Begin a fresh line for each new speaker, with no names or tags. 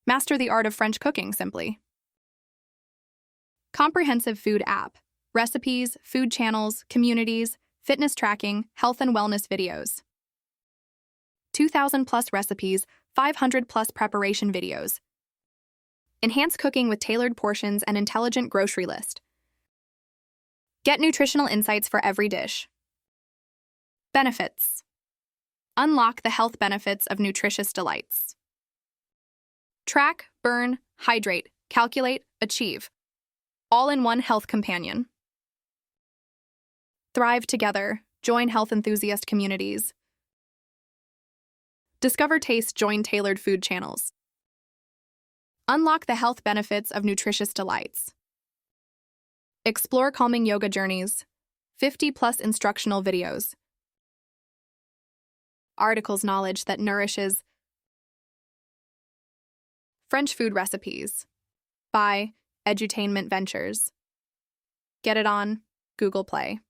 Master the art of French cooking simply. Comprehensive food app. Recipes, food channels, communities, fitness tracking, health and wellness videos. 2,000 plus recipes, 500 plus preparation videos. Enhance cooking with tailored portions and intelligent grocery list. Get nutritional insights for every dish. Benefits. Unlock the health benefits of nutritious delights. Track, burn, hydrate, calculate, achieve. All in one health companion. Thrive together. Join health enthusiast communities. Discover taste. Join tailored food channels. Unlock the health benefits of nutritious delights. Explore calming yoga journeys. 50 plus instructional videos. Articles knowledge that nourishes. French food recipes. By Edutainment Ventures. Get it on Google Play.